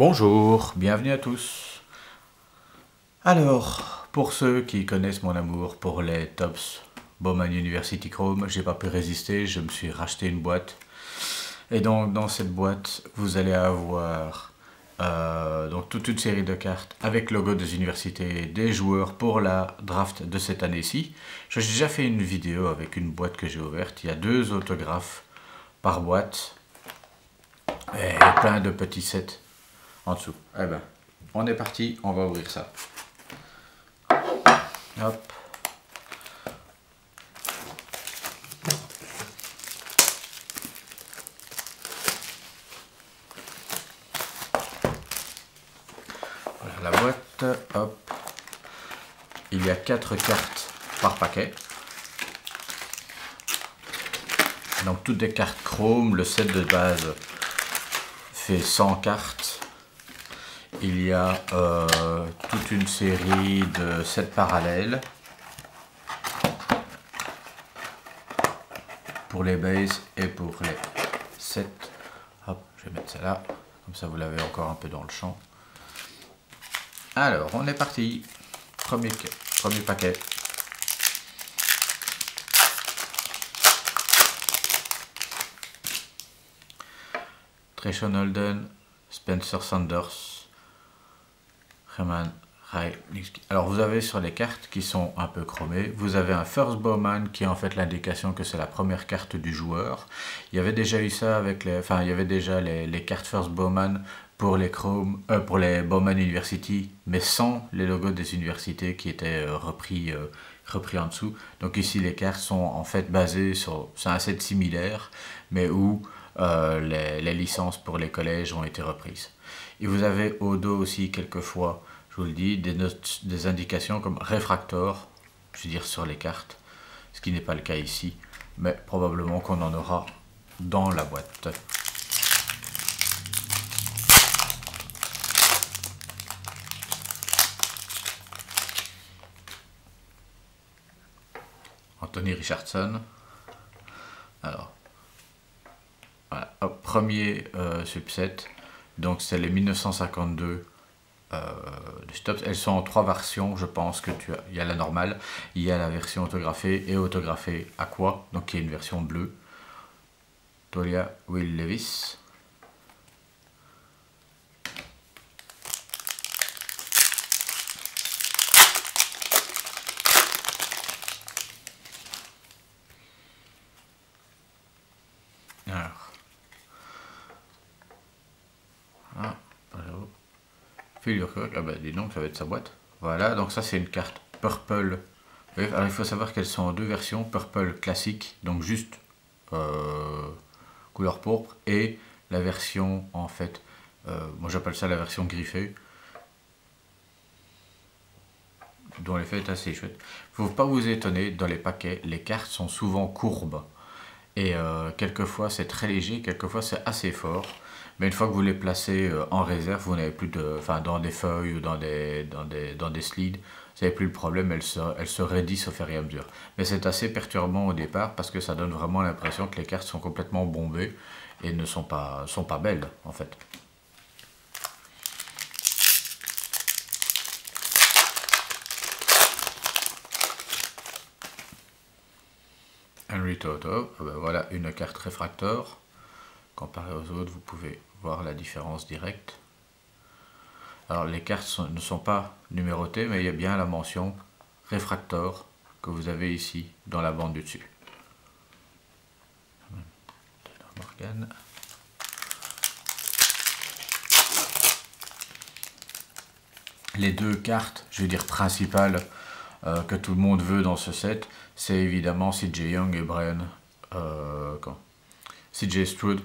Bonjour, bienvenue à tous. Alors, pour ceux qui connaissent mon amour pour les Topps Bowman University Chrome, j'ai pas pu résister, je me suis racheté une boîte. Et donc dans cette boîte, vous allez avoir donc toute une série de cartes avec le logo des universités des joueurs pour la draft de cette année-ci. J'ai déjà fait une vidéo avec une boîte que j'ai ouverte, il y a 2 autographes par boîte et plein de petits sets en dessous. Eh ben, on est parti, on va ouvrir ça. Hop. Voilà la boîte, hop. Il y a 4 cartes par paquet. Donc toutes des cartes chrome, le set de base fait 100 cartes. Il y a toute une série de sets parallèles pour les bases et pour les sets. Hop, je vais mettre ça là, comme ça vous l'avez encore un peu dans le champ. Alors, on est parti. Premier paquet. Treshon Holden, Spencer Sanders, Reman Rai. Alors vous avez sur les cartes qui sont un peu chromées, vous avez un First Bowman qui est en fait l'indication que c'est la première carte du joueur. Il y avait déjà eu ça avec les, enfin il y avait déjà les cartes First Bowman pour les Chrome, pour les Bowman University, mais sans les logos des universités qui étaient repris en dessous. Donc ici les cartes sont en fait basées sur, c'est un set similaire, mais où les licences pour les collèges ont été reprises. Et vous avez au dos aussi quelquefois, je vous le dis, des notes, des indications comme réfractor, je veux dire sur les cartes, ce qui n'est pas le cas ici, mais probablement qu'on en aura dans la boîte. Anthony Richardson. Alors, voilà, hop, premier subset. Donc c'est les 1952 de Stops. Elles sont en 3 versions, je pense que il y a la normale, il y a la version autographée et autographée Aqua, donc qui est une version bleue. Tolia Will Levis. Alors. Ah, Phil Urquhart, ah bah dis donc, ça va être sa boîte. Voilà, donc ça c'est une carte Purple. Alors il faut savoir qu'elles sont en 2 versions, Purple classique, donc juste couleur pourpre, et la version en fait, moi j'appelle ça la version griffée, dont l'effet est assez chouette. Il ne faut pas vous étonner, dans les paquets, les cartes sont souvent courbes. Et quelquefois c'est très léger, quelquefois c'est assez fort. Mais une fois que vous les placez en réserve, vous n'avez plus de, enfin dans des feuilles ou dans des slides, vous n'avez plus le problème, elles se raidissent au fur et à mesure. Mais c'est assez perturbant au départ parce que ça donne vraiment l'impression que les cartes sont complètement bombées et ne sont pas belles en fait. Henry Toto, ben voilà une carte réfractor. Comparé aux autres, vous pouvez voir la différence directe. Alors les cartes ne sont pas numérotées, mais il y a bien la mention réfractor que vous avez ici dans la bande du dessus. Morgan. Les 2 cartes, je veux dire principales, que tout le monde veut dans ce set, c'est évidemment CJ Young et Brian. CJ Stroud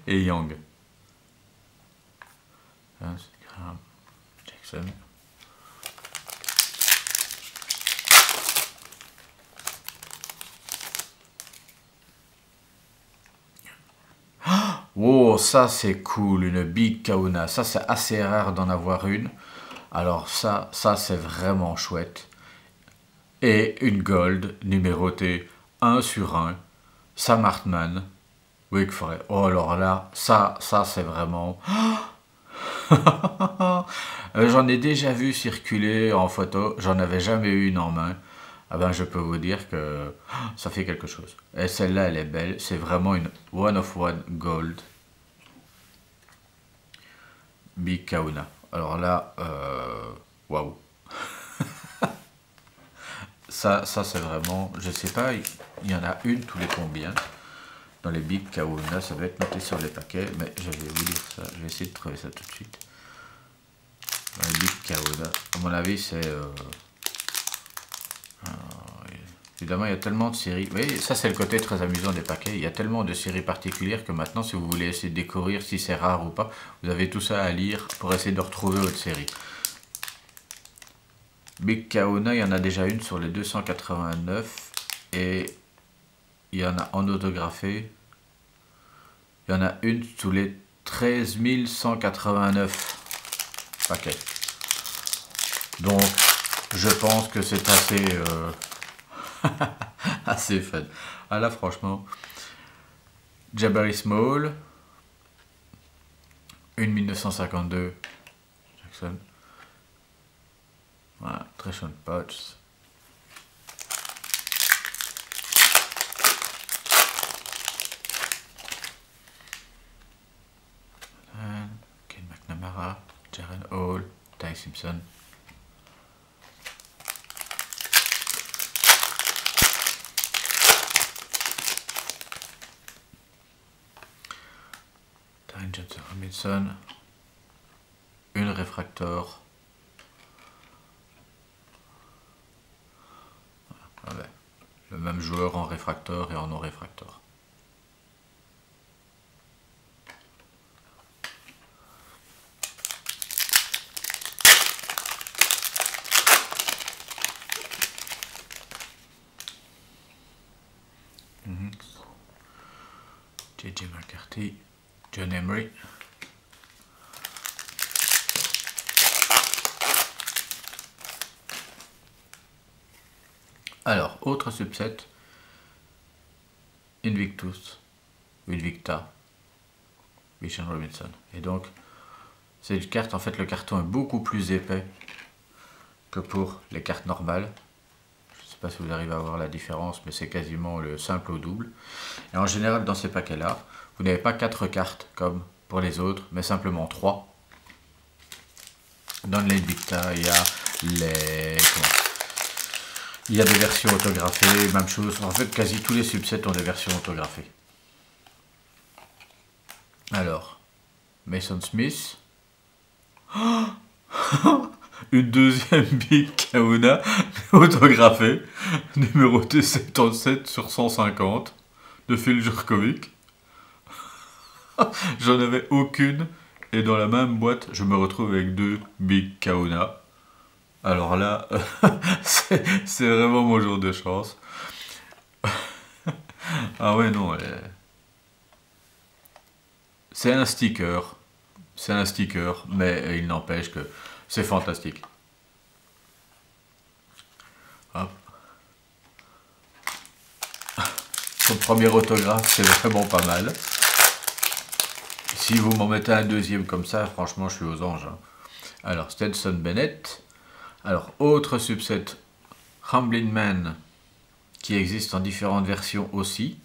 et Young. Jackson. Wow, ça c'est cool, une Big Kahuna. Ça c'est assez rare d'en avoir une. Alors ça c'est vraiment chouette. Et une Gold numérotée 1 sur 1. Sam Hartman. Wake Forest. Oh alors là, ça c'est vraiment... J'en ai déjà vu circuler en photo, j'en avais jamais eu une en main. Ah ben, je peux vous dire que ça fait quelque chose. Et celle-là, elle est belle. C'est vraiment une One of One Gold. Big Kahuna. Alors là, waouh. Ça c'est vraiment, je sais pas, il y en a une tous les combien dans les Big Kahuna. Ça doit être noté sur les paquets, mais je vais vous dire ça. Je vais essayer de trouver ça tout de suite. Dans les Big Kahuna, à mon avis, c'est évidemment, il y a tellement de séries. Vous voyez, ça c'est le côté très amusant des paquets. Il y a tellement de séries particulières que maintenant, si vous voulez essayer de découvrir si c'est rare ou pas, vous avez tout ça à lire pour essayer de retrouver votre série. Big Kahuna, il y en a déjà une sur les 289 et il y en a en autographe. Il y en a une sous les 13 189 paquets. Donc, je pense que c'est assez... assez fun. Ah là, franchement, Jabari Small, une 1952 Jackson. Voilà, Treshon Potts. Ken McNamara, Jaren Hall, Ty Simpson. Johnson Robinson, une réfractor. Ah ben, le même joueur en réfractor et en non réfractor. J.J. McCarthy, John Emery. Alors, autre subset, Invictus, Invicta, Bichon Robinson. Et donc, c'est une carte, en fait, le carton est beaucoup plus épais que pour les cartes normales. Je ne sais pas si vous arrivez à voir la différence, mais c'est quasiment le simple au double. Et en général, dans ces paquets-là, vous n'avez pas 4 cartes comme pour les autres, mais simplement 3. Dans l'Invicta, il y a les... Il y a des versions autographiées, même chose. En fait, quasi tous les subsets ont des versions autographiées. Alors, Mason Smith. Une deuxième Big Kahuna autographée, numérotée 77 sur 150 de Phil Jurkovic. J'en avais aucune et dans la même boîte, je me retrouve avec 2 Big Kahuna. Alors là, c'est vraiment mon jour de chance. Ah ouais, non. C'est un sticker. C'est un sticker, mais il n'empêche que c'est fantastique. Hop. Son premier autographe, c'est vraiment pas mal. Si vous m'en mettez un deuxième comme ça, franchement, je suis aux anges. Alors, Stetson Bennett. Alors, autre subset, Ramblin' Man, qui existe en différentes versions aussi.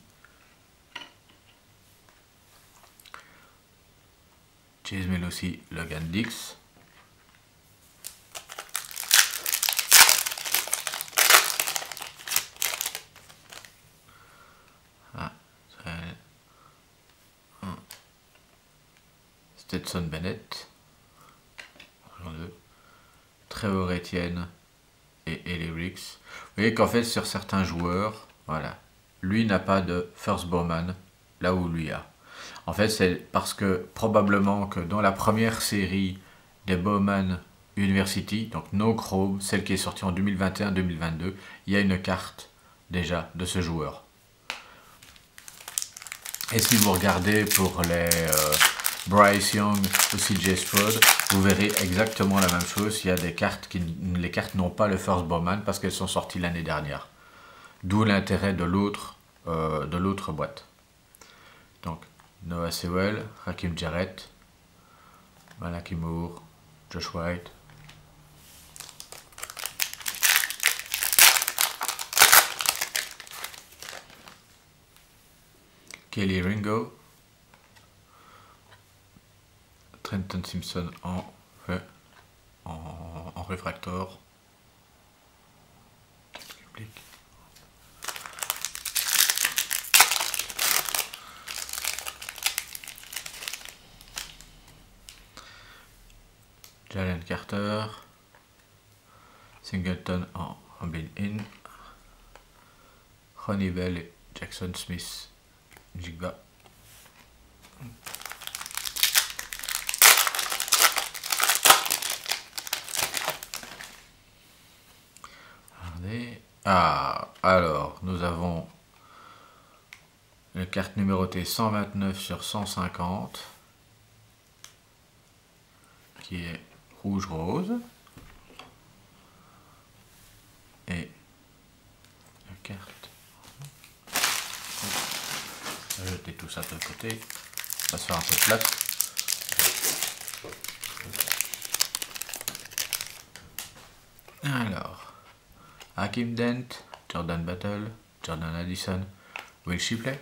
Chase Melossi, Logan Dix. Ah, Stetson Bennett. Trevor Etienne et Ellie Ricks. Vous voyez qu'en fait, sur certains joueurs, voilà, lui n'a pas de First Bowman, là où lui a. En fait, c'est parce que probablement que dans la première série des Bowman University, donc No Chrome, celle qui est sortie en 2021-2022, il y a une carte déjà de ce joueur. Et si vous regardez pour les Bryce Young ou CJ Stroud, vous verrez exactement la même chose. Il y a des cartes les cartes n'ont pas le First Bowman parce qu'elles sont sorties l'année dernière. D'où l'intérêt de l'autre boîte. Donc Noah Sewell, Rakim Jarrett, Malaki Moore, Josh White. Kelly Ringo. Trenton Simpson en réfractor. Jalen Carter. Singleton en Rumble In. Ronnie Bell et Jackson Smith. Jigba. Ah, alors, nous avons la carte numérotée 129 sur 150, qui est rouge-rose. Et la carte... On va jeter tout ça de côté. On va se faire un peu de place. Alors... Hakeem Dent, Jordan Battle, Jordan Addison, Will Shipley.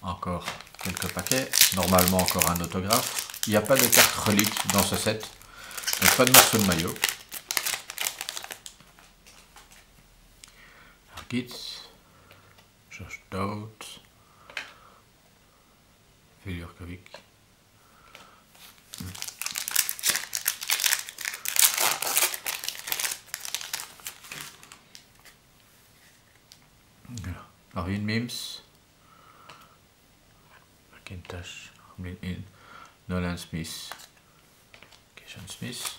Encore quelques paquets. Normalement encore un autographe. Il n'y a pas de carte relique dans ce set. Donc pas de morceau de maillot. Harkitz, Josh Doubt, Phil Jurkovic. Marvin Mims, McIntosh, Nolan Smith, Keishon Smith.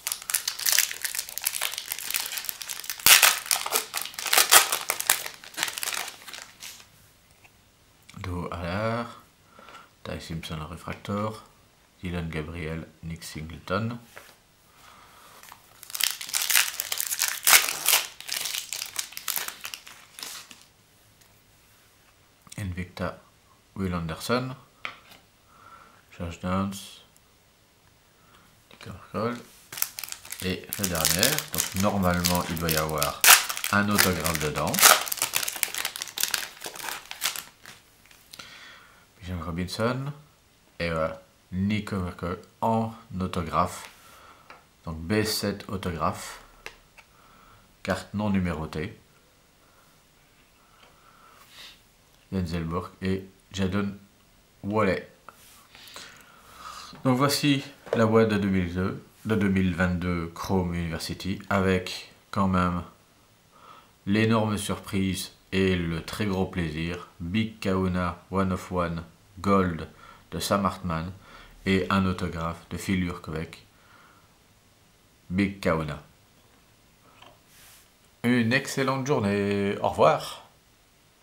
Do Allard, Ty Simpson réfractor, Dylan Gabriel, Nick Singleton. Invicta, Will Anderson, Josh Downs, et la dernière. Donc normalement il doit y avoir un autographe dedans. Bijan Robinson et Nico Merkel en autographe. Donc B7 autographe, carte non numérotée. Denzelburg et Jadon Wallet. Donc voici la boîte de 2022 Chrome University avec quand même l'énorme surprise et le très gros plaisir. Big Kahuna One of One Gold de Sam Hartman et un autographe de Phil Jurkovic. Big Kahuna. Une excellente journée. Au revoir.